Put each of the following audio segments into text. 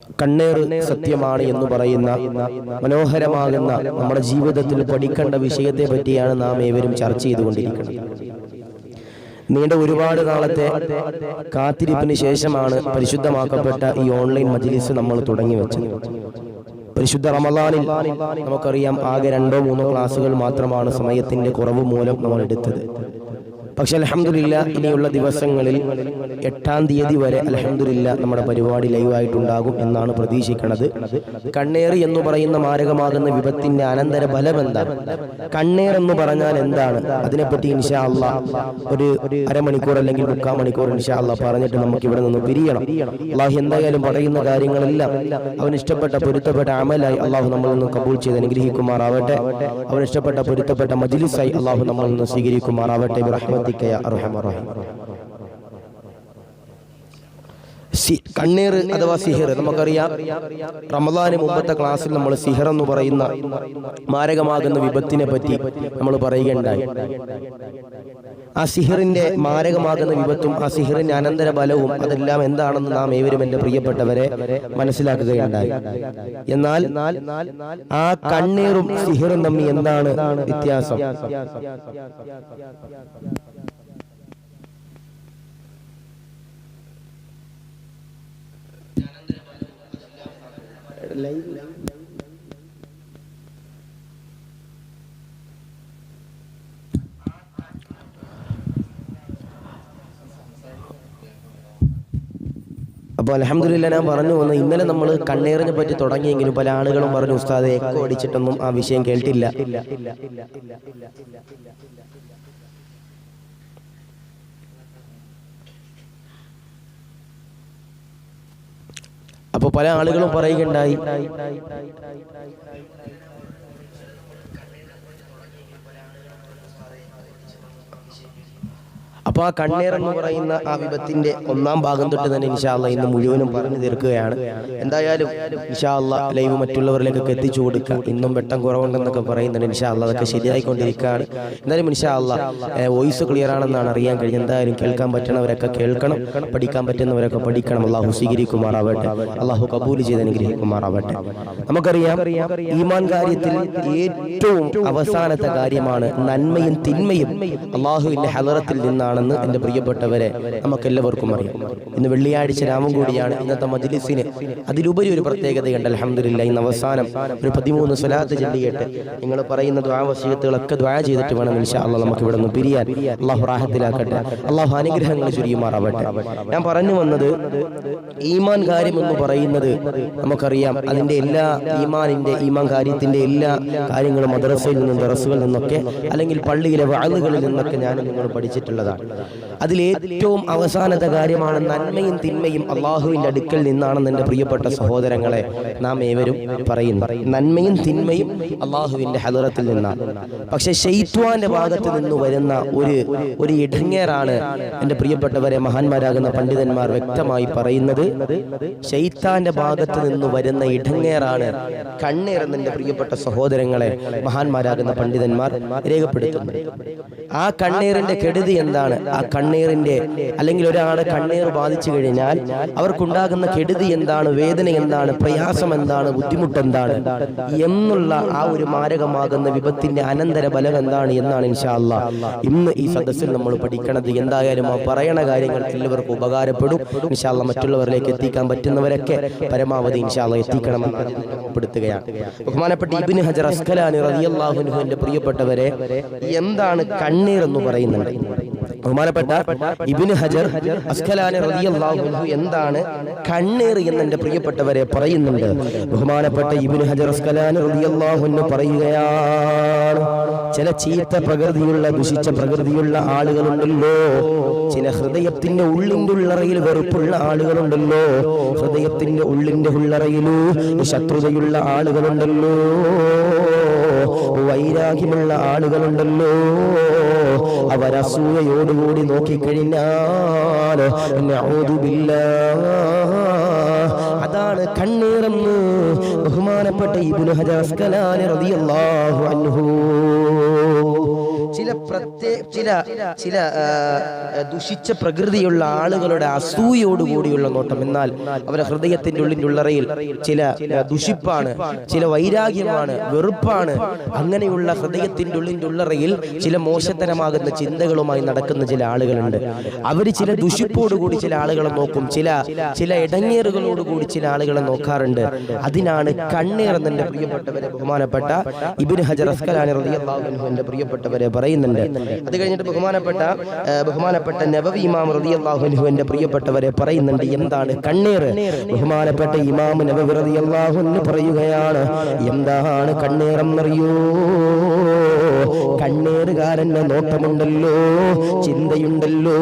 കണ്ണേറ് സത്യമാണ് എന്ന് പറയുന്ന മനോഹരമാകുന്ന നമ്മുടെ ജീവിതത്തിൽ പഠിക്കേണ്ട വിഷയത്തെ പറ്റിയാണ് നാം ഏവരും ചർച്ച ചെയ്തുകൊണ്ടിരിക്കുന്നത്. നീണ്ട ഒരുപാട് നാളത്തെ കാത്തിരിപ്പിന് ശേഷമാണ് പരിശുദ്ധമാക്കപ്പെട്ട ഈ ഓൺലൈൻ മജ്‌ലിസ് നമ്മൾ തുടങ്ങി വെച്ചത്. പരിശുദ്ധ റമളാനിൽ നമുക്കറിയാം ആകെ 2-3 ക്ലാസുകൾ മാത്രമാണ് സമയത്തിന്റെ കുറവ് മൂലം നമ്മൾ എടുത്തത്. പക്ഷെ അൽഹംദുലില്ലാഹ് ഇനിയുള്ള ദിവസങ്ങളിൽ 8-ാം തീയതി വരെ അൽഹംദുലില്ലാഹ് നമ്മുടെ പരിപാടി ലൈവായിട്ടുണ്ടാകും എന്നാണ് പ്രതീക്ഷിക്കുന്നത്. കണ്ണേറ് എന്ന് പറയുന്ന മാരകമാകുന്ന വിപത്തിന്റെ അനന്തര ഫലം എന്താണ്, കണ്ണേർ എന്ന് പറഞ്ഞാൽ എന്താണ്, അതിനെപ്പറ്റി ഇൻഷാ അല്ലാഹ് ഒരു അരമണിക്കൂർ അല്ലെങ്കിൽ 3/4 മണിക്കൂർ ഇൻഷാ അല്ലാഹ് പറഞ്ഞിട്ട് നമുക്ക് ഇവിടെ നിന്ന് പിരിയണം. അല്ലാഹു എന്തായാലും പറയുന്ന കാര്യങ്ങളെല്ലാം അവന് ഇഷ്ടപ്പെട്ട പൊരുത്തപ്പെട്ട അമലായി അല്ലാഹു നമ്മളിൽ നിന്ന് കബൂൽ ചെയ്ത് അനുഗ്രഹിക്കുമാറാവട്ടെ. അവന് ഇഷ്ടപ്പെട്ട പൊരുത്തപ്പെട്ട മജ്‌ലിസായി അല്ലാഹു നമ്മളിൽ നിന്ന് സ്വീകരിക്കുമാറാവട്ടെ. കണ്ണേറ് അഥവാ സിഹിർ നമുക്കറിയാം. റമളാന് മുമ്പത്തെ ക്ലാസ്സിൽ നമ്മൾ സിഹിർ എന്ന് പറയുന്ന മാരകമാകുന്ന വിപത്തിനെ പറ്റി നമ്മൾ പറയുകയുണ്ടായി. ആ സിഹിറിന്റെ മാരകമാകുന്ന വിപത്തും ആ സിഹിറിന്റെ അനന്തര ഫലവും അതെല്ലാം എന്താണെന്ന് നാം ഏവരും എന്റെ പ്രിയപ്പെട്ടവരെ മനസ്സിലാക്കുകയുണ്ടായി. എന്നാൽ ആ കണ്ണീറും സിഹിറും തമ്മിൽ എന്താണ് വ്യത്യാസം? അപ്പോൾ അൽഹംദുലില്ലാഹ് ഞാൻ പറഞ്ഞു വന്നു, ഇന്നലെ നമ്മൾ കണ്ണേറിനെ പറ്റി തുടങ്ങിയെങ്കിലും പല ആളുകളും പറഞ്ഞു ഉസ്താദേ എക്കോ അടിച്ചിട്ടൊന്നും ആ വിഷയം കേട്ടില്ല. അപ്പോൾ പല ആളുകളും പറയുകയുണ്ടായി അപ്പോൾ ആ കണ്ണേർ എന്ന് പറയുന്ന ആ വിപത്തിന്റെ 1-ാം ഭാഗം തൊട്ട് തന്നെ ഇൻഷാ അല്ലാഹ് ഇന്ന് മുഴുവനും പറഞ്ഞു തീർക്കുകയാണ്. എന്തായാലും ഇൻഷാ അല്ലാഹ് ലൈവ് മറ്റുള്ളവരിലേക്കൊക്കെ എത്തിച്ചു കൊടുക്കുക. ഇന്നും വെട്ടം കുറവുണ്ടെന്നൊക്കെ പറയുന്നുണ്ട്. ഇൻഷാ അല്ലാഹ് അതൊക്കെ ശരിയായിക്കൊണ്ടിരിക്കുകയാണ്. എന്തായാലും ഇൻഷാ അല്ലാഹ് വോയിസ് ക്ലിയർ ആണെന്നാണ് അറിയാൻ കഴിഞ്ഞത്. എന്തായാലും കേൾക്കാൻ പറ്റുന്നവരൊക്കെ കേൾക്കണം, പഠിക്കാൻ പറ്റുന്നവരൊക്കെ പഠിക്കണം. അല്ലാഹു സ്വീകരിക്കുമാറാവട്ടെ, അല്ലാഹു കബൂൽ ചെയ്ത് അനുഗ്രഹിക്കുമാറാവട്ടെ. നമുക്കറിയാം ഈമാൻ കാര്യത്തിൽ ഏറ്റവും അവസാനത്തെ കാര്യമാണ് നന്മയും തിന്മയും അല്ലാഹുവിന്റെ ഹളറത്തിൽ നിന്നാണ് എന്റെ പ്രിയപ്പെട്ടവരെ നമുക്കെല്ലാവർക്കും അറിയാം. ഇന്ന് വെള്ളിയാഴ്ച രാവും കൂടിയാണ്. ഇന്നത്തെ മജ്‌ലിസിന് അതിലുപരി ഒരു പ്രത്യേകതയുണ്ട്. അൽഹംദുലില്ലാഹ് ഇന്ന് അവസാനം ഒരു 13 സ്വലാത്ത് ചൊല്ലിയിട്ട് നിങ്ങൾ പറയുന്ന ദുആ വസിയത്തുകളൊക്കെ ദുആ ചെയ്തിട്ട് വേണം ഇൻഷാ അല്ലാഹ് നമുക്ക് ഇവിടെ നിന്ന് പിരിയാൻ. അല്ലാഹു റാഹത്തിലാക്കട്ടെ, അല്ലാഹു അനുഗ്രഹങ്ങൾ ചൊരിയുമാറാവട്ടെ. ഞാൻ പറഞ്ഞു വന്നത് ഈമാൻ കാര്യം എന്ന് പറയുന്നത് നമുക്കറിയാം. അതിന്റെ എല്ലാ ഈമാൻ കാര്യത്തിന്റെ എല്ലാ കാര്യങ്ങളും മദ്രസയിൽ നിന്നും ദർസുകളിൽ നിന്നൊക്കെ അല്ലെങ്കിൽ പള്ളിയിലെ വഅളുകളിൽ നിന്നൊക്കെ ഞാൻ നിങ്ങൾ പഠിച്ചിട്ടുള്ളതാണ്. അതിലേറ്റവും അവസാനത്തെ കാര്യമാണ് നന്മയും തിന്മയും അള്ളാഹുവിന്റെ അടുക്കൽ നിന്നാണെന്ന് എൻ്റെ പ്രിയപ്പെട്ട സഹോദരങ്ങളെ നാം ഏവരും പറയുന്നു. നന്മയും തിന്മയും അള്ളാഹുവിന്റെ ഹളറത്തിൽ നിന്നാണ്. പക്ഷെ ശൈത്വാന്റെ ഭാഗത്ത് നിന്ന് വരുന്ന ഒരു ഇടങ്ങേറാണ് എൻ്റെ പ്രിയപ്പെട്ടവരെ മഹാന്മാരാകുന്ന പണ്ഡിതന്മാർ വ്യക്തമായി പറയുന്നത്. ശൈത്താന്റെ ഭാഗത്ത് നിന്ന് വരുന്ന ഇടങ്ങേറാണ് കണ്ണീർ എന്ന് എൻ്റെ പ്രിയപ്പെട്ട സഹോദരങ്ങളെ മഹാന്മാരാകുന്ന പണ്ഡിതന്മാർ രേഖപ്പെടുത്തുന്നത്. ആ കണ്ണീറിന്റെ കെടുതി എന്താണ്? ആ കണ്ണീറിന്റെ അല്ലെങ്കിൽ ഒരാളെ കണ്ണീർ ബാധിച്ചു കഴിഞ്ഞാൽ അവർക്കുണ്ടാകുന്ന കെടുതി എന്താണ്, വേദന എന്താണ്, പ്രയാസം എന്താണ്, ബുദ്ധിമുട്ട് എന്താണ് എന്നുള്ള ആ ഒരു മാരകമാകുന്ന വിപത്തിന്റെ അനന്തര ഫലം എന്താണ് എന്നാണ് ഇൻഷാ അല്ലാഹ് ഇന്ന് ഈ സദസ്സിൽ നമ്മൾ പഠിക്കണത്. എന്തായാലും ആ പറയണ കാര്യങ്ങൾ എല്ലാവർക്കും ഉപകാരപ്പെടും. ഇൻഷാ അല്ലാഹ് മറ്റുള്ളവരിലേക്ക് എത്തിക്കാൻ പറ്റുന്നവരൊക്കെ പരമാവധി ഇൻഷാ അല്ലാഹ് എത്തിക്കണമെന്ന് ഓർമ്മപ്പെടുത്തുകയാണ്. ബഹുമാനപ്പെട്ട ഇബ്നു ഹജർ അസ്ഖലാനി റളിയല്ലാഹു അൻഹു എൻ്റെ പ്രിയപ്പെട്ടവരെ എന്താണ് കണ്ണീർ എന്ന് പറയുന്നുണ്ട്. ബഹുമാനപ്പെട്ട ഇബ്നു ഹജർ അസ്ഖലാനി റളിയല്ലാഹു അൻഹു എന്താണ് കണ്ണീർ എന്ന് എൻ്റെ പ്രിയപ്പെട്ടവരെ പറയുന്നുണ്ട്. ബഹുമാനപ്പെട്ട ഇബ്നു ഹജർ അസ്ഖലാനി റളിയല്ലാഹു അൻഹു പറയുകയാണ്, ചില ചീത്ത പ്രകൃതിയുള്ള ദുഷിച്ച പ്രകൃതിയുള്ള ആളുകളുണ്ടല്ലോ, ചില ഹൃദയത്തിന്റെ ഉള്ളിന്റെ ഉള്ളറയിൽ വെറുപ്പുള്ള ആളുകളുണ്ടല്ലോ, ഹൃദയത്തിന്റെ ഉള്ളിന്റെ ഉള്ളറയിലൂ ശത്രുതയുള്ള ആളുകളുണ്ടല്ലോ, വൈരാഗ്യമുള്ള ആളുകളുണ്ടല്ലോ, അവരസൂയയോടുകൂടി നോക്കിക്കഴിഞ്ഞാൽ നഊദു ബില്ലാഹ് അതാണ് കണ്ണീറെന്ന് ബഹുമാനപ്പെട്ട ഇബ്നു ഹജർ അസ്ഖലാനി റളിയല്ലാഹു അൻഹു ചില ദുഷിച്ച പ്രകൃതിയുള്ള ആളുകളുടെ അസൂയോടുകൂടിയുള്ള നോട്ടം. എന്നാൽ അവരുടെ ഹൃദയത്തിന്റെ ഉള്ളിലുള്ളറയിൽ ചില ദുഷിപ്പാണ്, ചില വൈരാഗ്യമാണ്, വെറുപ്പാണ്. അങ്ങനെയുള്ള ഹൃദയത്തിന്റെ ഉള്ളിലുള്ളറയിൽ ചില മോശത്തരമാകുന്ന ചിന്തകളുമായി നടക്കുന്ന ചില ആളുകളുണ്ട്. അവര് ചില ദുഷിപ്പോടുകൂടി ചില ആളുകളെ നോക്കും, ചില ഇടങ്ങേറുകളോടുകൂടി ചില ആളുകളെ നോക്കാറുണ്ട്. അതിനാണ് കണ്ണീർ എന്നെ പ്രിയപ്പെട്ടവരെ ബഹുമാനപ്പെട്ട ഇബ്നു ഹജർ അസ്കലാനി റളിയല്ലാഹു അൻഹു എന്റെ പ്രിയപ്പെട്ടവരെ പറയുന്നുണ്ട്. അത് കഴിഞ്ഞിട്ട് ബഹുമാനപ്പെട്ട നബവി ഇമാം റളിയല്ലാഹു അൻഹു എന്റെ പ്രിയപ്പെട്ടവരെ പറയുന്നുണ്ട് എന്താണ് കണ്ണീർ. ബഹുമാനപ്പെട്ട ഇമാം നബവി റളിയല്ലാഹു അൻഹു പറയുകയാണ്, എന്താണ് കണ്ണീറെന്നറിയോ? കണ്ണീറുകാരന്റെ നോട്ടമുണ്ടല്ലോ, ചിന്തയുണ്ടല്ലോ,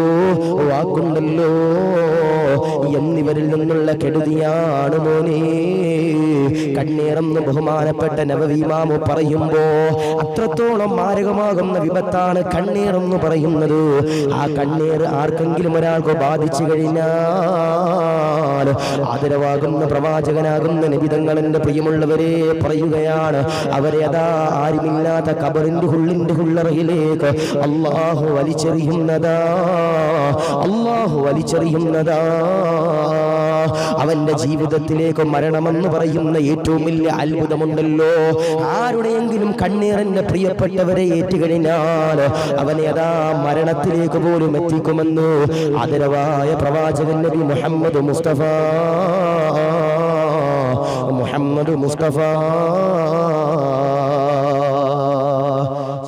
വാക്കുണ്ടല്ലോ, എന്നിവരിൽ നിന്നുള്ള കെടുതിയാണ് മോനെ കണ്ണീറെന്ന് ബഹുമാനപ്പെട്ട നബവി ഇമാം പറയുമ്പോ അത്രത്തോളം മാരകമാകുന്ന വിപത്താണ് കണ്ണീറെന്ന് പറയുന്നത്. ആ കണ്ണീർ ആർക്കെങ്കിലും ഒരാൾക്ക് ബാധിച്ചു കഴിഞ്ഞാൽ ആദരവാകുന്ന പ്രവാചകനാകുന്ന നബി തങ്ങൾ എന്റെ പ്രിയമുള്ളവരെ പറയുകയാണ്, അവരെ അതാ ആരുമില്ലാത്ത ഖബറിന്റെ ഉള്ളറയിലേക്ക് അല്ലാഹു വലിച്ചെറിയുന്നതാ. അവന്റെ ജീവിതത്തിലേക്ക് മരണമെന്ന് പറയുന്ന ഏറ്റവും വലിയ അത്ഭുതമുണ്ടല്ലോ. ആരുടെയെങ്കിലും കണ്ണീറിന്റെ പ്രിയപ്പെട്ടവരെ ഏറ്റുകഴിഞ്ഞാൽ അവനെ അതാ മരണത്തിലേക്ക് പോലും എത്തിക്കുമെന്ന് ആദരവായ പ്രവാചകൻ നബി മുഹമ്മദ് മുസ്തഫ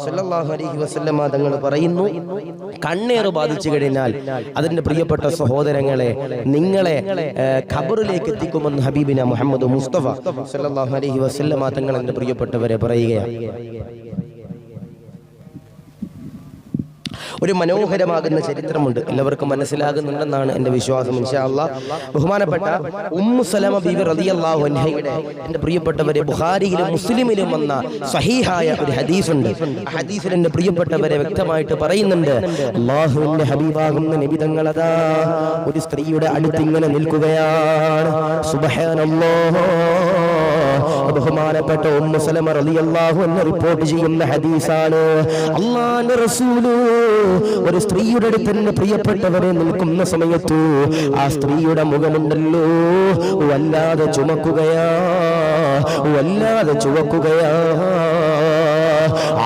സല്ലല്ലാഹു അലൈഹി വസല്ലമ തങ്ങൾ പറയുന്നു, കണ്ണീർ ബാധിച്ചു കഴിഞ്ഞാൽ അതിന്റെ പ്രിയപ്പെട്ട സഹോദരങ്ങളെ നിങ്ങളെ ഖബറിലേക്ക് എത്തിക്കുമെന്ന് ഹബീബിന മുഹമ്മദ് മുസ്തഫ സല്ലല്ലാഹു അലൈഹി വസല്ലമ തങ്ങൾ എന്റെ പ്രിയപ്പെട്ടവരെ പറയുകയാണ്. ഒരു മനോഹരമാകുന്ന ചരിത്രമുണ്ട്, എല്ലാവർക്കും മനസ്സിലാകുന്നുണ്ടെന്നാണ് എന്റെ വിശ്വാസം ഇൻഷാ അല്ലാഹ്. ബഹുമാനപ്പെട്ട ഉമ്മു സലമ ബീവി റളിയല്ലാഹു അൻഹയുടെ എന്റെ പ്രിയപ്പെട്ടവരെ ബുഖാരിയിലും മുസ്ലിമിലും വന്ന സഹീഹായ ഒരു ഹദീസുണ്ട്. ആ ഹദീസിൽ എന്റെ പ്രിയപ്പെട്ടവരെ വ്യക്തമായിട്ട് പറയുന്നുണ്ട്, അല്ലാഹുവിന്റെ ഹബീബാകുന്ന നബി തങ്ങളതാ ഒരു സ്ത്രീയുടെ അടുത്ത് ഇങ്ങനെ നിൽക്കുകയാണ്. സുബ്ഹാനല്ലാഹ്. ബഹുമാനപ്പെട്ട ഉമ്മു സലമ റളിയല്ലാഹു അൻഹ റിപ്പോർട്ട് ചെയ്യുന്ന ഹദീസാണ്. അല്ലാഹുവിന്റെ റസൂല് ഒരു സ്ത്രീയുടെ അടുത്ത് തന്നെ പ്രിയപ്പെട്ടവരെ നിൽക്കുന്ന സമയത്ത് ആ സ്ത്രീയുടെ മുഖമുണ്ടല്ലോ വല്ലാതെ ചുവക്കുകയാ.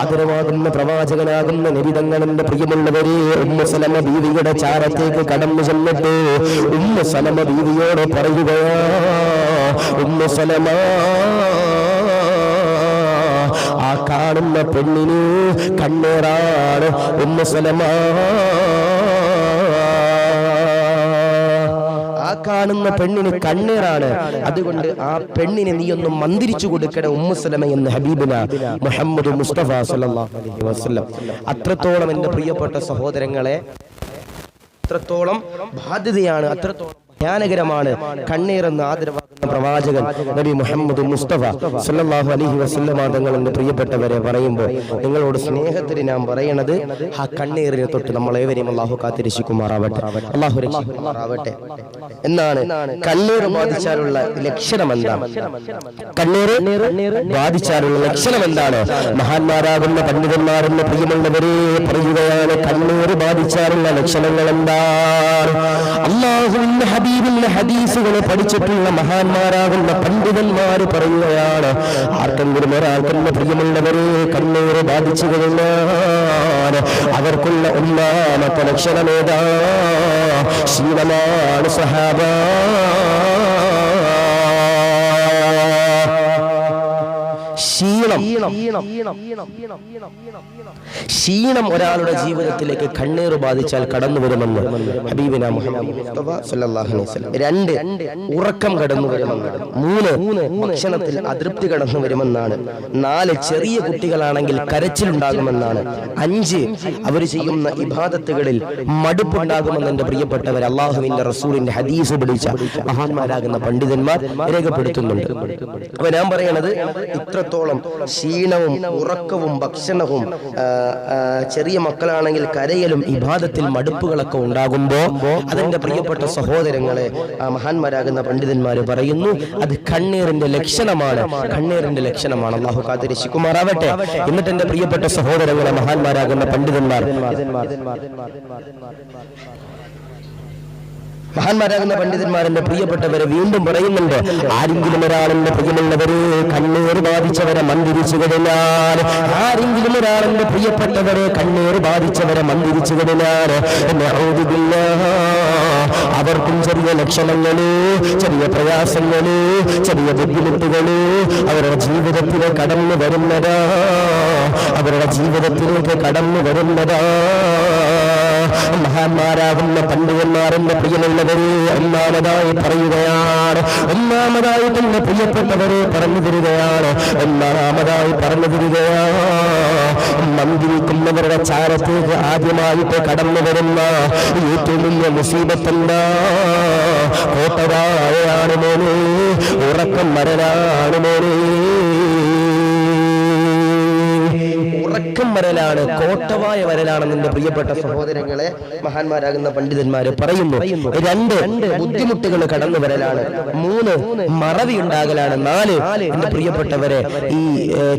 ആദരവാകുന്ന പ്രവാചകനാകുന്ന നബി തങ്ങളുടെ പ്രിയമുള്ളവരെ ഉമ്മു സലമ ബീവിയുടെ ചാരത്തേക്ക് കടന്നു ചെന്നിട്ട് ഉമ്മു സലമ ബീവിയോട് പറയുകയാ, ഉമ്മു സലമ, ആ കാണുന്ന പെണ്ണിന് കണ്ണീറാണ്. ഉമ്മു സലമ, ആ കാണുന്ന പെണ്ണിന് കണ്ണീറാണ്. അതുകൊണ്ട് ആ പെണ്ണിനെ നീ ഒന്ന് മന്ദിരിച്ചു കൊടുക്കണ ഉമ്മു സലമ എന്ന് ഹബീബിന മുഹമ്മദ് മുസ്തഫ സല്ലല്ലാഹു അലൈഹി വസല്ലം. അത്രത്തോളം എന്റെ പ്രിയപ്പെട്ട സഹോദരങ്ങളെ, അത്രത്തോളം ബാധ്യതയാണ്, അത്രത്തോളം ഭയാനകരമാണ് കണ്ണീറെന്ന് ആദരവാകുന്ന പ്രവാചകൻ നബി മുഹമ്മദ് മുസ്തഫ സല്ലല്ലാഹു അലൈഹി വസല്ലം തങ്ങൾ എന്റെ പ്രിയപ്പെട്ടവരെ പറയുമ്പോൾ നിങ്ങളോട് സ്നേഹത്തിന് ഞാൻ പറയണത്, ആ കണ്ണീറിനെ തൊട്ട് നമ്മളേവരെയും അല്ലാഹു കാത്തിരക്ഷിക്കുമാറാവട്ടെ, അല്ലാഹു രക്ഷിക്കുമാറാവട്ടെ. എന്നാണ് കണ്ണീർ ബാധിച്ചാലുള്ള ലക്ഷണം എന്താണ്? കണ്ണീർ ബാധിച്ചാലുള്ള ലക്ഷണം എന്താണ്? മഹാന്മാരാകുന്ന പണ്ഡിതന്മാരെന്ന് പ്രിയമുള്ളവരെ പറയുകയാണ്, കണ്ണീർ ബാധിച്ചാലുള്ള ലക്ഷണങ്ങൾ എന്താണ്? അല്ലാഹുവിന്റെ ഹബീബിന്റെ ഹദീസുകളെ പഠിച്ചിട്ടുള്ള മഹാന്മാരാകുന്ന പണ്ഡിതന്മാര് പറയുകയാണ്, ആർക്കെങ്കിലും ഒരാൾക്കെന്ന് പ്രിയമുള്ളവരെ കണ്ണീർ ബാധിച്ചു കഴിഞ്ഞാൽ അവർക്കുള്ള ഒന്നാമത്തെ ലക്ഷണമേതാ? ശീലമാണ് സഹാബ. ക്ഷീണം ഒരാളുടെ ജീവിതത്തിലേക്ക് കണ്ണീർ ബാധിച്ചാൽ കടന്നു വരുമെന്ന് ഹബീബിന മുഹമ്മദ് മുസ്തഫ സല്ലല്ലാഹു അലൈഹി വസല്ലം. 2 ഉറക്കം കടന്നു വരുമെന്നാണ്. 3 ഭക്ഷണത്തിൽ അതൃപ്തി കടന്നു വരുമെന്നാണ്. 4 ചെറിയ കുട്ടികളാണെങ്കിൽ കരച്ചിലുണ്ടാകുമെന്നാണ്. 5 അവർ ചെയ്യുന്ന ഇബാദത്തുകളിൽ മടുപ്പുണ്ടാകുമെന്ന് എന്റെ പ്രിയപ്പെട്ടവർ അള്ളാഹുവിന്റെ റസൂലിന്റെ ഹദീസ് പിടിച്ച മഹാന്മാരാകുന്ന പണ്ഡിതന്മാർ രേഖപ്പെടുത്തുന്നുണ്ട്. അപ്പൊ ഞാൻ പറയണത് ഇത്രത്തോളം ക്ഷീണവും ഉറക്കവും ഭക്ഷണവും, ചെറിയ മക്കളാണെങ്കിൽ കരയലും ഇബാദത്തിൽ മടുപ്പുകളൊക്കെ ഉണ്ടാകുമ്പോൾ അതിന്റെ പ്രിയപ്പെട്ട സഹോദരങ്ങളെ മഹാന്മാരാകുന്ന പണ്ഡിതന്മാര് പറയുന്നു അത് കണ്ണീറിന്റെ ലക്ഷണമാണ്. കണ്ണീറിന്റെ ലക്ഷണമാണ്. അല്ലാഹു കാത്തിരക്ഷിക്കുമാറാവട്ടെ. എന്നിട്ട് എന്റെ പ്രിയപ്പെട്ട സഹോദരങ്ങളെ മഹാന്മാരാകുന്ന മഹാന്മാരാകുന്ന പണ്ഡിതന്മാരെന്റെ പ്രിയപ്പെട്ടവരെ വീണ്ടും പറയുന്നുണ്ട്, ആരെങ്കിലും ഒരാളെന്റെ പ്രിയമുള്ളവരെ കണ്ണീർ ബാധിച്ചവരെ മന്ദിരിച്ചു കഴിഞ്ഞാൽ, ആരെങ്കിലും ഒരാളെന്റെ പ്രിയപ്പെട്ടവരെ കണ്ണീർ ബാധിച്ചവരെ മന്ദിരിച്ചു കഴിഞ്ഞാൽ അവർക്കും ചെറിയ ലക്ഷണങ്ങള്, ചെറിയ പ്രയാസങ്ങള്, ചെറിയ ബുദ്ധിമുട്ടുകള് അവരുടെ ജീവിതത്തിലേക്ക് കടന്നു വരുന്നതാ. മഹാന്മാരാകുന്ന പണ്ഡിതന്മാരെന്റെ പ്രിയമുള്ളവരെ ഒന്നാമതായി പറയുകയാണ്, ഒന്നാമതായി തന്നെ പ്രിയപ്പെട്ടവരെ പറഞ്ഞു തരികയാണ്, മന്ദിരിക്കുന്നവരുടെ ചാരത്തേക്ക് ആദ്യമായിട്ട് കടന്നു വരുന്ന ഏറ്റവും വലിയ മുസീബത്തെന്താ? കോട്ടവായാണ് മോനെ, ഉറക്കം മരലാണ് മോനെ, ഉറക്കം വരലാണ്, കോട്ടവായ വരലാണെന്ന് എന്റെ പ്രിയപ്പെട്ട സഹോദരങ്ങളെ മഹാന്മാരാകുന്ന പണ്ഡിതന്മാര് പറയുന്നു. 2 ബുദ്ധിമുട്ടുകൾ കടന്നു വരലാണ്. 3 മറവി ഉണ്ടാകലാണ്. 4 എന്റെ പ്രിയപ്പെട്ടവരെ ഈ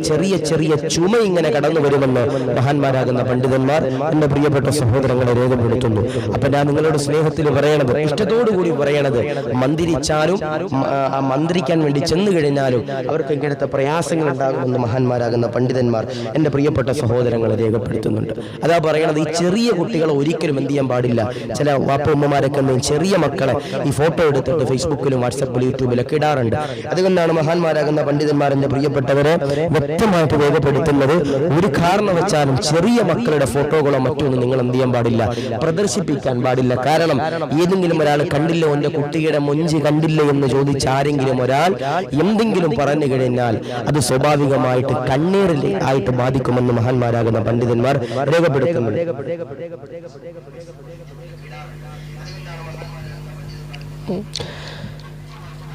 ചെറിയ ചെറിയ ചുമ ഇങ്ങനെ കടന്നു വരുമെന്ന് മഹാന്മാരാകുന്ന പണ്ഡിതന്മാർ എന്റെ പ്രിയപ്പെട്ട സഹോദരങ്ങളെ രേഖപ്പെടുത്തുന്നു. അപ്പൊ ഞാൻ നിങ്ങളോട് സ്നേഹത്തിൽ പറയണത്, ഇഷ്ടത്തോടുകൂടി പറയണത്, മന്ത്രിച്ചാലും മന്ത്രിക്കാൻ വേണ്ടി ചെന്നു കഴിഞ്ഞാലും അവർക്ക് ഇങ്ങനത്തെ പ്രയാസങ്ങൾ ഉണ്ടാകുമെന്ന് മഹാന്മാരാകുന്ന പണ്ഡിതന്മാർ എന്റെ പ്രിയപ്പെട്ട സഹോദരങ്ങളെ രേഖപ്പെടുത്തുന്നുണ്ട്. അതാ പറയണത്, ഈ ചെറിയ കുട്ടികളെ ഒരിക്കലും എന്ത് ചെയ്യാൻ പാടില്ല. ചില വാപ്പ ഉമ്മമാരൊക്കെ ചെറിയ മക്കളെ ഈ ഫോട്ടോ എടുത്തിട്ട് ഫേസ്ബുക്കിലും വാട്സപ്പിലും യൂട്യൂബിലൊക്കെ ഇടാറുണ്ട്. അതുകൊണ്ടാണ് മഹാന്മാരാകുന്ന പണ്ഡിതന്മാരെന്റെ പ്രിയപ്പെട്ടവരെ വ്യക്തമായിട്ട് രേഖപ്പെടുത്തുന്നത്, ഒരു കാരണവശാലും ചെറിയ മക്കളുടെ ഫോട്ടോകളോ മറ്റൊന്നും നിങ്ങൾ എന്ത് ചെയ്യാൻ പാടില്ല, പ്രദർശിപ്പിക്കാൻ പാടില്ല. കാരണം ഏതെങ്കിലും ഒരാൾ കണ്ടില്ലോ, എന്റെ കുട്ടിയുടെ മൊഞ്ചി കണ്ടില്ലേ എന്ന് ചോദിച്ച് ആരെങ്കിലും ഒരാൾ എന്തെങ്കിലും പറഞ്ഞു കഴിഞ്ഞാൽ അത് സ്വാഭാവികമായിട്ട് കണ്ണീരിൽ ആയിട്ട് ബാധിക്കുമെന്ന് മഹാന്മാരാകുന്ന പണ്ഡിതന്മാർ രേഖപ്പെടുത്തുന്നു.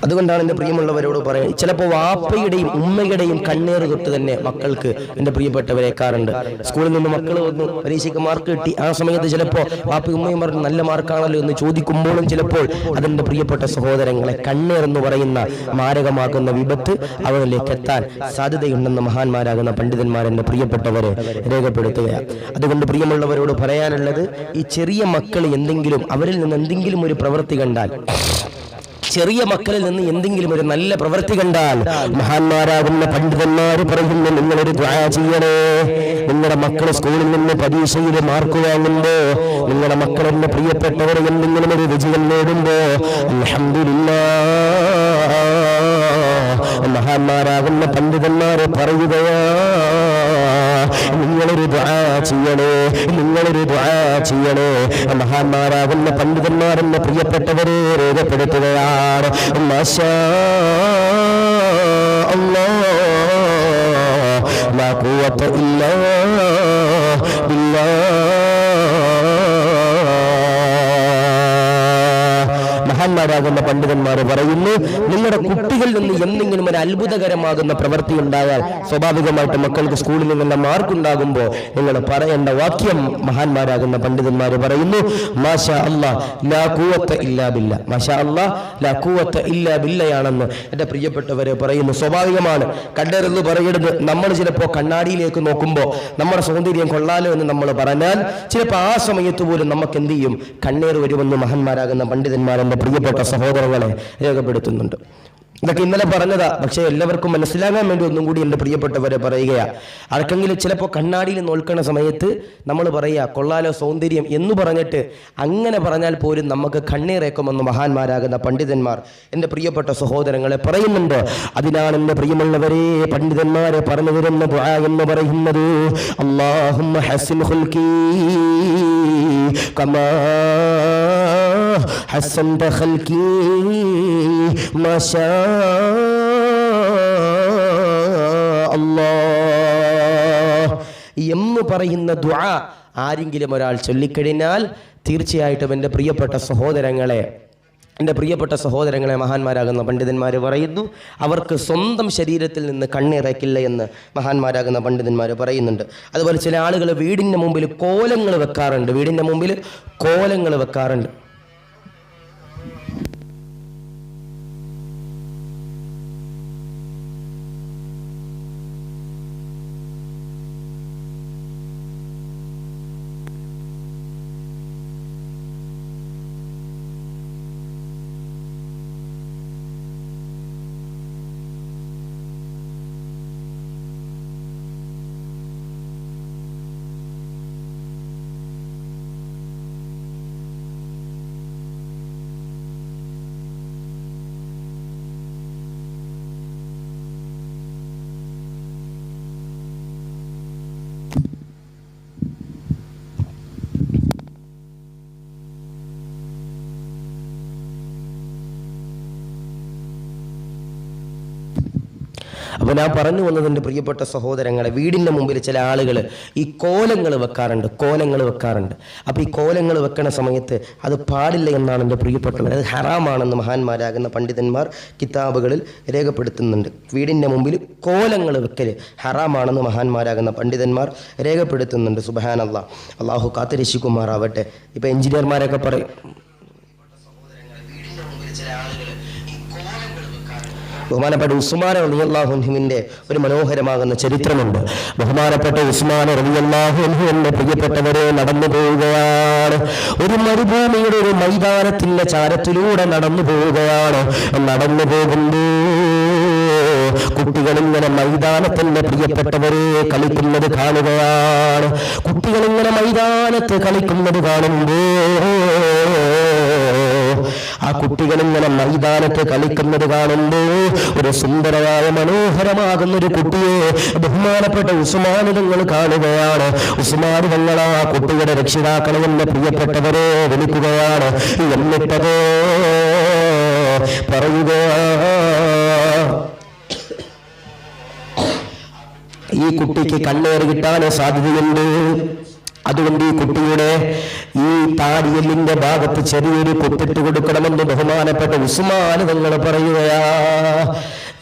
അതുകൊണ്ടാണ് എന്റെ പ്രിയമുള്ളവരോട് പറയുന്നത്, ചിലപ്പോൾ വാപ്പയുടെയും ഉമ്മയുടെയും കണ്ണീർ തൊട്ട് തന്നെ മക്കൾക്ക് എന്റെ പ്രിയപ്പെട്ടവരേക്കാറുണ്ട്. സ്കൂളിൽ നിന്ന് മക്കൾ വന്നു, പരീക്ഷയ്ക്ക് മാർക്ക് കിട്ടി, ആ സമയത്ത് ചിലപ്പോൾ വാപ്പയും ഉമ്മയും പറഞ്ഞു നല്ല മാർക്കാണല്ലോ എന്ന് ചോദിക്കുമ്പോഴും ചിലപ്പോൾ അതെന്റെ പ്രിയപ്പെട്ട സഹോദരങ്ങളെ കണ്ണീർ എന്ന് പറയുന്ന മാരകമാകുന്ന വിപത്ത് അവരിലേക്ക് എത്താൻ സാധ്യതയുണ്ടെന്ന് മഹാന്മാരാകുന്ന പണ്ഡിതന്മാരെന്റെ പ്രിയപ്പെട്ടവരെ രേഖപ്പെടുത്തുകയാണ്. അതുകൊണ്ട് പ്രിയമുള്ളവരോട് പറയാനുള്ളത്, ഈ ചെറിയ മക്കൾ എന്തെങ്കിലും അവരിൽ നിന്ന് എന്തെങ്കിലും ഒരു പ്രവൃത്തി കണ്ടാൽ, ചെറിയ മക്കളിൽ നിന്ന് എന്തെങ്കിലും ഒരു നല്ല പ്രവൃത്തി കണ്ടാൽ മഹാന്മാരാകുന്ന പണ്ഡിതന്മാർ പറയുന്നു, നിങ്ങളൊരു ദുആ ചെയ്യണേ. നിങ്ങളുടെ മക്കൾ സ്കൂളിൽ നിന്ന് പരീക്ഷയിൽ മാർക്ക് വാങ്ങുമ്പോ, നിങ്ങളുടെ മക്കളെന്റെ പ്രിയപ്പെട്ടവർ എന്തെങ്കിലും ഒരു വിജയം നേടുമ്പോ അൽഹംദുലില്ലാഹ് മഹാന്മാരാകുന്ന പണ്ഡിതന്മാരെ പറയുകയാ, നിങ്ങളൊരു ദുആ ചെയ്യണേ, നിങ്ങളൊരു ദുആ ചെയ്യണേ. മഹാന്മാരാകുന്ന പണ്ഡിതന്മാരെന്ന് പ്രിയപ്പെട്ടവരെ രേഖപ്പെടുത്തുകയാണ്, മാഷാ അല്ലാഹ് ലാ ഖുവത ഇല്ലാ ബില്ലാഹ്. മഹാന്മാരാകുന്ന പണ്ഡിതന്മാർ പറയുന്നു, നിങ്ങളുടെ കുട്ടികളിൽ നിന്ന് എന്തെങ്കിലും ഒരു അത്ഭുതകരമാകുന്ന പ്രവൃത്തി ഉണ്ടായാൽ സ്വാഭാവികമായിട്ട് മക്കൾക്ക് സ്കൂളിൽ നിന്നുള്ള മാർക്ക് ഉണ്ടാകുമ്പോൾ നിങ്ങൾ പറയേണ്ട വാക്യം മഹാന്മാരാകുന്ന പണ്ഡിതന്മാർ പറയുന്നു, മാഷാ അല്ലാഹ് ലാ ഖുവത ഇല്ലാ ബില്ലാഹ്. മാഷാ അല്ലാഹ് ലാ ഖുവത ഇല്ലാ ബില്ലയാണെന്ന് എന്റെ പ്രിയപ്പെട്ടവരെ പറയുന്നു. സ്വാഭാവികമാണ്, കണ്ടരുത് പറയരുത്. നമ്മൾ ചിലപ്പോൾ കണ്ണാടിയിലേക്ക് നോക്കുമ്പോൾ നമ്മുടെ സൗന്ദര്യം കൊള്ളാലോ എന്ന് നമ്മൾ പറഞ്ഞാൽ ചിലപ്പോൾ ആ സമയത്ത് പോലും നമുക്ക് എന്ത് ചെയ്യും, കണ്ണീർ വരുമെന്ന് മഹാന്മാരാകുന്ന പണ്ഡിതന്മാരെന്റെ പ്രിയപ്പെട്ട സഹോദരങ്ങളെ രേഖപ്പെടുത്തുന്നുണ്ട്. ഇതൊക്കെ ഇന്നലെ പറഞ്ഞതാ, പക്ഷെ എല്ലാവർക്കും മനസ്സിലാകാൻ വേണ്ടി ഒന്നും കൂടി എന്റെ പ്രിയപ്പെട്ടവരെ പറയുകയാ. ആർക്കെങ്കിലും ചിലപ്പോൾ കണ്ണാടിയിൽ നോൽക്കുന്ന സമയത്ത് നമ്മൾ പറയാ കൊള്ളാലോ സൗന്ദര്യം എന്ന് പറഞ്ഞിട്ട് അങ്ങനെ പറഞ്ഞാൽ പോലും നമുക്ക് കണ്ണീറേക്കുമെന്ന് മഹാന്മാരാകുന്ന പണ്ഡിതന്മാർ എന്റെ പ്രിയപ്പെട്ട സഹോദരങ്ങളെ പറയുന്നുണ്ട്. അതിനാണ് എന്റെ പ്രിയമുള്ളവരെ പണ്ഡിതന്മാരെ പറഞ്ഞു തരുന്ന ദുആ എന്ന് പറയുന്നത്, അല്ലാഹുമ്മ ഹസിൻ ഖുൽഖി കമാ ഹസൻത ഖൽഖി മാഷാ അല്ലാഹ് എന്ന് പറയുന്ന ദുആ ആരെങ്കിലും ഒരാൾ ചൊല്ലിക്കഴിഞ്ഞാൽ തീർച്ചയായിട്ടും എൻ്റെ പ്രിയപ്പെട്ട സഹോദരങ്ങളെ എൻ്റെ പ്രിയപ്പെട്ട സഹോദരങ്ങളെ, മഹാന്മാരാകുന്ന പണ്ഡിതന്മാർ പറയുന്നു, അവർക്ക് സ്വന്തം ശരീരത്തിൽ നിന്ന് കണ്ണിറക്കില്ല എന്ന് മഹാന്മാരാകുന്ന പണ്ഡിതന്മാർ പറയുന്നുണ്ട്. അതുപോലെ ചില ആളുകൾ വീടിൻ്റെ മുമ്പിൽ കോലങ്ങൾ വെക്കാറുണ്ട്. വീടിൻ്റെ മുമ്പിൽ കോലങ്ങൾ വെക്കാറുണ്ട്. അപ്പോൾ ഞാൻ പറഞ്ഞു വന്നതിൻ്റെ പ്രിയപ്പെട്ട സഹോദരങ്ങളെ, വീടിൻ്റെ മുമ്പിൽ ചില ആളുകൾ ഈ കോലങ്ങൾ വെക്കാറുണ്ട്. അപ്പോൾ ഈ കോലങ്ങൾ വെക്കണ സമയത്ത് അത് പാടില്ല എന്നാണ് എൻ്റെ പ്രിയപ്പെട്ടവർ, അത് ഹറാമാണെന്ന് മഹാന്മാരാകുന്ന പണ്ഡിതന്മാർ കിതാബുകളിൽ രേഖപ്പെടുത്തുന്നുണ്ട്. വീടിൻ്റെ മുമ്പിൽ കോലങ്ങൾ വെക്കൽ ഹറാമാണെന്ന് മഹാന്മാരാകുന്ന പണ്ഡിതന്മാർ രേഖപ്പെടുത്തുന്നുണ്ട്. സുബ്ഹാനല്ലാഹ്, അള്ളാഹു കാത്തുരക്ഷിക്കുമാറാവട്ടെ. ഇപ്പോൾ എഞ്ചിനീയർമാരൊക്കെ പറയും, ബഹുമാനപ്പെട്ട ഉസ്മാൻ റളിയല്ലാഹു അൻഹുവിന്റെ ഒരു മനോഹരമാകുന്ന ചരിത്രമുണ്ട്. ബഹുമാനപ്പെട്ട ഉസ്മാൻ റളിയല്ലാഹു അൻഹു എന്ന പ്രിയപ്പെട്ടവരെ നടന്നു പോവുകയാണ്. ഒരു മരുഭൂമിയുടെ ഒരു മൈതാനത്തിന്റെ ചാരത്തിലൂടെ നടന്നു പോവുകയാണ്. നടന്നു പോകുമ്പോൾ കുട്ടികളിങ്ങനെ മൈതാനത്തിന്റെ പ്രിയപ്പെട്ടവരെ കളിക്കുന്നത് കാണുകയാണ്. കുട്ടികളിങ്ങനെ മൈതാനത്ത് കളിക്കുന്നത് കാണുമ്പോൾ ആ കുട്ടികളിങ്ങനെ മൈതാനത്ത് കളിക്കുന്നത് കാണുമ്പോൾ ഒരു സുന്ദരമായ മനോഹരമാകുന്ന ഒരു കുട്ടിയെ ബഹുമാനപ്പെട്ട ഉസ്മാൻ തങ്ങൾ കാണുകയാണ്. ഉസ്മാൻ തങ്ങൾ ആ കുട്ടിയുടെ രക്ഷിതാക്കളെന്ന് പ്രിയപ്പെട്ടവരെ വിളിക്കുകയാണ്. എന്നിട്ടത് പറയുക, ഈ കുട്ടിക്ക് കണ്ണേറ് കിട്ടാൻ സാധ്യതയുണ്ട്. അതുകൊണ്ട് ഈ കുട്ടിയുടെ ഈ താടിയലിന്റെ ഭാഗത്ത് ചെറിയൊരു കൊത്തിട്ട് കൊടുക്കണമെന്ന് ബഹുമാനപ്പെട്ട ഉസ്മാൻ തങ്ങൾ പറയുകയാ.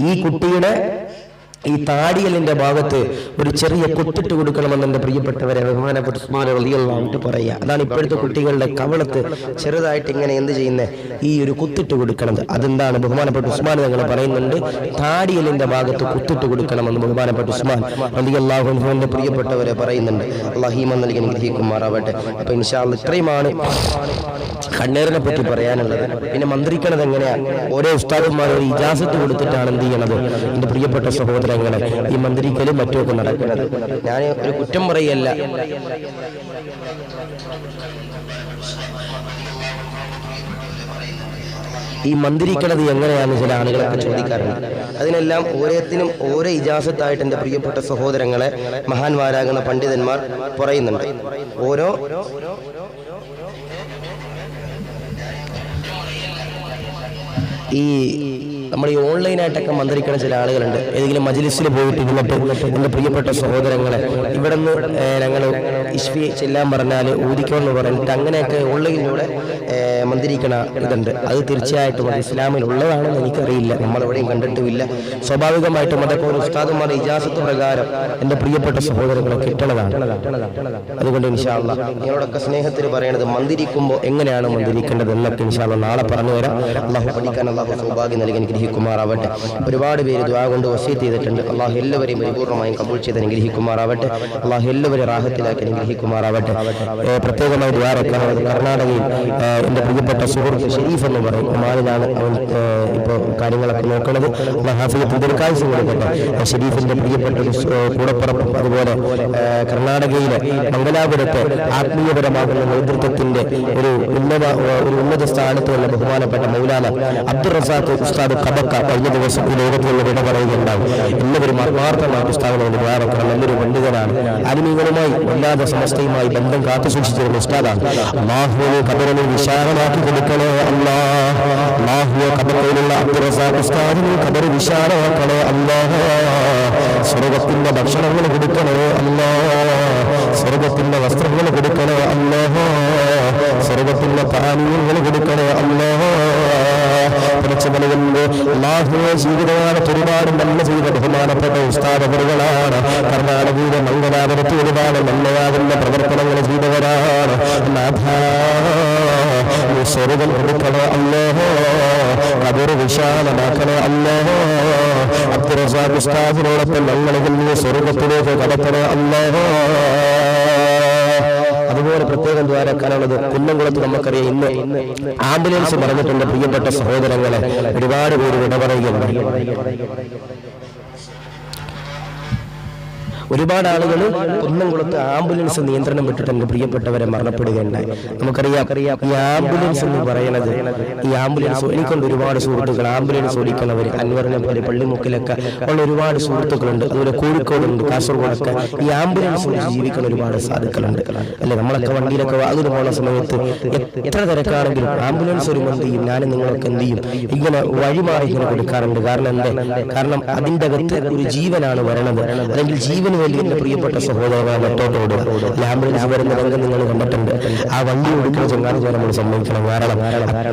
ഈ കുട്ടിയുടെ ഈ താടിയലിന്റെ ഭാഗത്ത് ഒരു ചെറിയ കൊത്തിട്ട് കൊടുക്കണമെന്ന് എൻ്റെ പ്രിയപ്പെട്ടവരെ ബഹുമാനപ്പെട്ട ഉസ്മാൻ റളിയല്ലാഹു അൻഹു പറയുക. അതാണ് ഇപ്പോഴത്തെ കുട്ടികളുടെ കവളത്ത് ചെറുതായിട്ട് ഇങ്ങനെ എന്ത് ചെയ്യുന്നത്, ഈ ഒരു കുത്തിട്ട് കൊടുക്കണത്. അതെന്താണ് ബഹുമാനപ്പെട്ട ഉസ്മാൻ തങ്ങൾ പറയുന്നുണ്ട്, താടിയലിന്റെ ഭാഗത്ത് കുത്തിട്ട് കൊടുക്കണമെന്ന് ബഹുമാനപ്പെട്ട ഉസ്മാൻ റളിയല്ലാഹു അൻഹുവിന്റെ പ്രിയപ്പെട്ടവരെ പറയുന്നുണ്ട്. അല്ലാഹു ഈമാൻ നൽകി അനുഗ്രഹിക്കുമാറാവട്ടെ. അപ്പൊ ഇൻഷാ അല്ലാഹ് ഇത്രയുമാണ് കണ്ണേറിനെ പറ്റി പറയാനുള്ളത്. പിന്നെ മന്ത്രിക്കണത് എങ്ങനെയാണ്, ഓരോ ഉസ്താദന്മാർ ഒരു ഇജാസത്ത് കൊടുത്തിട്ടാണ് എന്ത് ചെയ്യണത് എൻ്റെ പ്രിയപ്പെട്ട സഹോദരങ്ങളെ ഈ മന്ത്രിക്കലും മറ്റുമൊക്കെ നടക്കുന്നത്. ഞാൻ ഒരു കുറ്റം പറയല്ല, ഈ മന്ത്രിക്കണത് എങ്ങനെയാണെന്ന് ചില ആളുകളൊക്കെ ചോദിക്കാറുണ്ട്. അതിനെല്ലാം ഓരോത്തിനും ഓരോ ഇജാസത്തായിട്ട് എൻ്റെ പ്രിയപ്പെട്ട സഹോദരങ്ങളെ മഹാന്മാരാകുന്ന പണ്ഡിതന്മാർ പറയുന്നുണ്ട്. ഓരോ ഈ നമ്മൾ ഈ ഓൺലൈനായിട്ടൊക്കെ മന്ത്രിക്കുന്ന ചില ആളുകളുണ്ട്. ഏതെങ്കിലും മജ്ലിസിൽ പോയിട്ട് ഇരുന്നിട്ട് എൻ്റെ പ്രിയപ്പെട്ട സഹോദരങ്ങളെ ഇവിടെ നിന്ന് ഞങ്ങൾ ഇഷ്ഫി ചെല്ലാൻ പറഞ്ഞാൽ ഊതിക്കോന്ന് പറഞ്ഞിട്ട് അങ്ങനെയൊക്കെ ഓൺലൈനിലൂടെ മന്ത്രിക്കണ ഇതുണ്ട്. അത് തീർച്ചയായിട്ടും അത് ഇസ്ലാമിലുള്ളതാണെന്ന് എനിക്കറിയില്ല, നമ്മളെവിടെയും കണ്ടിട്ടുമില്ല. സ്വാഭാവികമായിട്ടും അതൊക്കെ ഒരു ഉസ്താദുമാരുടെ ഇജാസത്ത് പ്രകാരം എൻ്റെ പ്രിയപ്പെട്ട സഹോദരങ്ങളെ കിട്ടണതാണ്. അതുകൊണ്ട് ഇൻഷാ അല്ലാഹ് നിങ്ങളോടൊക്കെ സ്നേഹത്തിൽ പറയണത്, മന്ത്രിക്കുമ്പോൾ എങ്ങനെയാണ് മന്ത്രിക്കേണ്ടത് എന്നൊക്കെ ഇൻഷാ അല്ലാഹ് നാളെ പറഞ്ഞു തരാം. അള്ളാഹു പഠിക്കാൻ അള്ളാഹു സൗഭാഗ്യം നൽകി അനുഗ്രഹിക്കുമാറാവട്ടെ. ഒരുപാട് പേര് ദുആ കൊണ്ട് വസീയത്ത് ചെയ്തിട്ടുണ്ട്. അള്ളാഹു എല്ലാവരെയും പരിപൂർണ്ണമായും കബൂൽ ചെയ്ത് അനുഗ്രഹിക്കുമാറാവട്ടെ. അള്ളാഹു എല്ലാവരെയും റാഹത്തിലാക്കി അനുഗ്രഹിക്കുമാറാവട്ടെ. പ്രത്യേകമായി ദുആ വെക്കാനുള്ളത് കർണാടകയിൽ എൻ്റെ പ്രിയപ്പെട്ട സുഹൃത്ത് ഷെരീഫ് എന്ന് പറയും, ഒമാനിലാണ് അവൻ ഇപ്പോൾ കാര്യങ്ങളൊക്കെ നോക്കുന്നത്. ഹാഫിയത്ത് ദീർഘായുസ്സ് കൊടുക്കട്ടെ. ഷെരീഫിൻ്റെ പ്രിയപ്പെട്ട ഒരു കൂടപ്പുറപ്പും അതുപോലെ കർണാടകയിലെ മംഗലാപുരത്തെ ആത്മീയപരമാകുന്ന നേതൃത്വത്തിൻ്റെ ഒരു ഉന്നത സ്ഥാനത്തുള്ള ബഹുമാനപ്പെട്ട മൗലാന അബ്ദുൾ റസാഖ് ഉസ്താദ് കബക്ക കഴിഞ്ഞ ദിവസം ഈ ലോകത്തിലുള്ള വിട പറയുകയുണ്ടാവും. എല്ലാവരും ആത്മാർത്ഥമായിട്ട് ഉസ്താദിനോട് ദ്വാരക്കണം. നല്ലൊരു പണ്ഡിതനാണ്. ആലിമീങ്ങളുമായി വല്ലാതെ സമസ്തയുമായി ബന്ധം കാത്തു സൂക്ഷിച്ചിരുന്ന ഉസ്താദാണ്. അല്ലാഹുവേ ഖബറിനെ വിശാലമാക്കി കൊടുക്കണേ അല്ലാഹ്. അല്ലാഹുവേ ഖബറിലുള്ള അബ്ദുൾ റസാഖ് ഉസ്താദിനെ ഖബർ വിശാലമാക്കണേ അല്ലാഹ്. സ്വർഗ്ഗത്തിന്റെ ഭക്ഷണങ്ങൾ കൊടുക്കണേ അല്ലാഹ്. സ്വർഗ്ഗത്തിന്റെ വസ്ത്രങ്ങൾ കൊടുക്കണേ അല്ലാഹ്. സ്വർഗ്ഗത്തിന്റെ പാനീയങ്ങൾ കൊടുക്കണേ അല്ലാഹ്. പഠിച്ചവനുണ്ട്. അല്ലാഹുവേ ജീവിതകാലത്ത് ഒരുപാട് നന്മ ചെയ്ത ബഹുമാനപ്പെട്ട ഉസ്താദുകളാണ്. കർണാടകയിലെ മംഗലാപുരത്ത് ഒരുപാട് നന്മയാകുന്ന പ്രവർത്തനങ്ങൾ ചെയ്തവരാണ്. സ്വർഗം കൊടുക്കണേ അല്ലാഹ്, ഖബർ വിശാലമാക്കണേ അല്ലാഹ്. അബ്ദുൽ റസാഖ് ഉസ്താദിനോടൊപ്പം ഞങ്ങളെ സ്വർഗത്തിലേക്ക് കടത്തണേ അല്ലാഹ്. അതുപോലെ പ്രത്യേകം ദ്വാരക്കാനുള്ളത് കുന്നംകുളത്ത് നമുക്കറിയാം ഇന്ന് ആംബുലൻസ് പറഞ്ഞിട്ടുണ്ട്. പ്രിയപ്പെട്ട സഹോദരങ്ങളെ, ഒരുപാട് പേര് വിട പറയുകയുണ്ട്. ഒരുപാട് ആളുകൾ കുന്നംകുളത്ത് ആംബുലൻസ് നിയന്ത്രണം വിട്ടിട്ട് എൻ്റെ പ്രിയപ്പെട്ടവരെ മരണപ്പെടുകയുണ്ടായി. നമുക്കറിയാം ഈ ആംബുലൻസ് എന്ന് പറയുന്നത്, ഈ ആംബുലൻസ് എനിക്കൊണ്ട് ഒരുപാട് സുഹൃത്തുക്കൾ ആംബുലൻസ് ഓടിക്കുന്നവർ, അൻവറിനെ പോലെ പള്ളിമുക്കിലൊക്കെ ഉള്ള ഒരുപാട് സുഹൃത്തുക്കളുണ്ട്. അതുപോലെ കോഴിക്കോടുണ്ട്, കാസർഗോഡൊക്കെ ഈ ആംബുലൻസ് ജീവിക്കുന്ന ഒരുപാട് സാധുക്കളുണ്ട് അല്ലെ. നമ്മളൊക്കെ വണ്ടിയിലൊക്കെ അതിന് പോകുന്ന സമയത്ത് എത്ര തിരക്കാണെങ്കിലും ആംബുലൻസ് ഒരു എന്ത് ചെയ്യും, ഞാനും നിങ്ങളൊക്കെ എന്ത് ചെയ്യും, ഇങ്ങനെ വഴിമാറി ഇങ്ങനെ കൊടുക്കാറുണ്ട്. കാരണം അതിൻ്റെ അകത്ത് ഒരു ജീവനാണ് വരണത്, അല്ലെങ്കിൽ ജീവൻ വേണ്ടി എന്റെ പ്രിയപ്പെട്ട സഹോദരനായ മറ്റോട്ടോട് ആംബുലൻസ് വരുന്ന രംഗം നിങ്ങൾ കണ്ടിട്ടുണ്ട്. ആ വണ്ടി ഓടിക്കുന്ന ചങ്ങാതി നമ്മൾ സമ്മതിക്കണം. കാരണം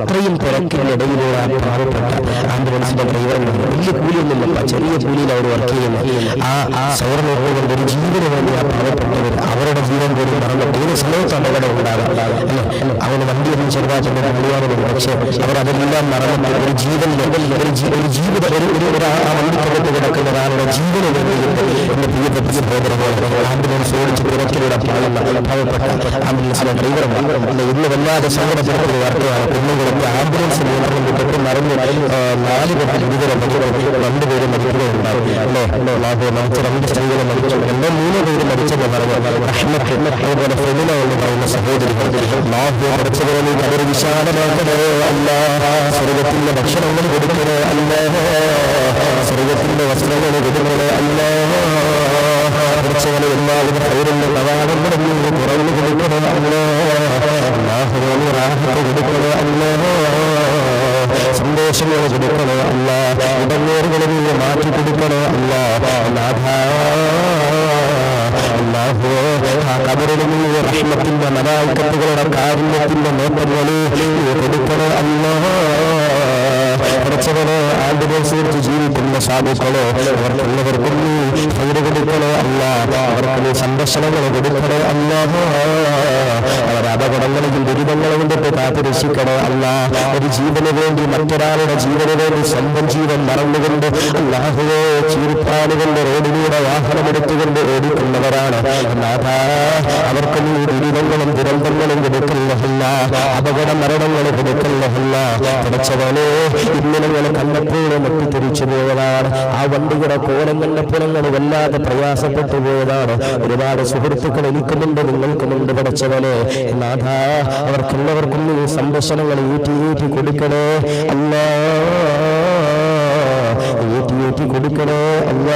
അത്രയും തിരക്കിനിടയിലുള്ള പാവപ്പെട്ട ആംബുലൻസിന്റെ ഡ്രൈവറിന് വലിയ കൂലിയൊന്നുമില്ല, ചെറിയ കൂലിയിൽ അവർ വർക്ക് ചെയ്യുന്നത്. ആ സൗരനോട്ടുകൊണ്ട് ഒരു ജീവന് വേണ്ടി ആ പാവപ്പെട്ടവർ അവരുടെ ജീവൻ പോലും മറന്നിട്ട് ഏത് സമയത്താണ് അവിടെ ഉണ്ടാകും. അവന് വണ്ടിയൊന്നും ചെറുതായിട്ട് അറിയാറുണ്ട്, പക്ഷേ അവരതെല്ലാം മറന്നിട്ട് ഒരു ജീവനിലെ ഒരു ജീവിത ആ വണ്ടിക്കകത്ത് കിടക്കുന്ന ഒരാളുടെ ജീവന് വേണ്ടി എന്റെ പ്രിയപ്പെട്ട ആംബുലൻസ് ഓടിച്ച് തിരക്കിലൂടെ പാടുന്ന പാവപ്പെട്ട ആംബുലൻസിലെ ഡ്രൈവറും ഇന്ന് വല്ലാതെ സങ്കടപ്പെടുത്തുന്ന വാർത്തയാണ്. കുന്നുകുളത്ത് ആംബുലൻസ് നിയന്ത്രണം വിട്ടിട്ട് മറിഞ്ഞ് 4 പേർ ഗുരുതര മരിച്ചു, 2 പേര് മരിക്കുകയുണ്ടായി. മരിച്ച 2 സ്ത്രീകളെ മരിച്ചു, 3 പേര് മരിച്ചെന്ന് പറഞ്ഞു. അതുപോലെ ഫെമിന എന്ന് പറയുന്ന സഹോദരികൾ പഠിച്ചവരെ അവർ വിശാലമാക്കണേ അല്ല, സ്വർഗത്തിന്റെ ഭക്ഷണങ്ങൾ കൊടുക്കണേ അല്ല, സ്വർഗത്തിന്റെ വസ്ത്രങ്ങൾ കൊടുക്കണേ അല്ല, പഠിച്ചവനെ എല്ലാവരും കയ്യിലുള്ള കവാടം മുടങ്ങി തുറന്നു കൊടുക്കണേ അല്ല, കൊടുക്കണേ അല്ല, സന്തോഷങ്ങൾ കൊടുക്കണേ അല്ല, ഇടങ്ങേറുകളിൽ മാറ്റി കൊടുക്കണേ അല്ല. കബറിൽ റഹ്മത്തിന്റെ മലായിക്കത്തുകളുടെ കാരുണ്യത്തിന്റെ നേട്ടങ്ങളെ കൊടുക്കണേ അല്ല. പഠിച്ചവനെ ആംബുലൻസ് കുറിച്ച് ജീവിക്കുന്ന സാധുക്കളോ അവർക്കുള്ളവർക്കും ഫൈഡ് കൊടുക്കണേ അല്ല, അവർക്ക് സംരക്ഷണങ്ങൾ കൊടുക്കണേ അല്ല, അവർ അപകടങ്ങളിലും ദുരിതങ്ങളും കൊണ്ടിട്ട് കാത്തുരക്ഷിക്കണേ അല്ല. ഒരു ജീവന് വേണ്ടി മറ്റൊരാളുടെ ജീവന് വേണ്ടി സ്വന്തം ജീവൻ മറന്നുകൊണ്ട് അല്ലാഹുവേ ചീർപ്പാടുകൊണ്ട് റോഡിലൂടെ വാഹനമെടുത്തുകൊണ്ട് ഓടിക്കുന്നവരാണ്. അവർക്കും ദുരിതങ്ങളും ദുരന്തങ്ങളും കൊടുക്കല്ല, അപകട മരണങ്ങൾ കൊടുക്കല്ല. പഠിച്ചവനെ ഇന്നലെ കണ്ടപ്പോൾ മട്ടിത്തെറിച്ചു പോയതാണ്. ആ വണ്ടിയുടെ കോലം കണ്ടപ്പോഴങ്ങൾ വല്ലാതെ പ്രയാസപ്പെട്ടു പോയതാണ്. ഒരുപാട് സുഹൃത്തുക്കൾ എനിക്കുമുണ്ട്, നിങ്ങൾക്കുമുണ്ട്. പഠിച്ചവനെ നാഥ അവർക്കെല്ലാവർക്കും സംരക്ഷണങ്ങൾ ഏറ്റി കൊടുക്കണേ അല്ല, ഏറ്റി കൊടുക്കണേ അല്ല.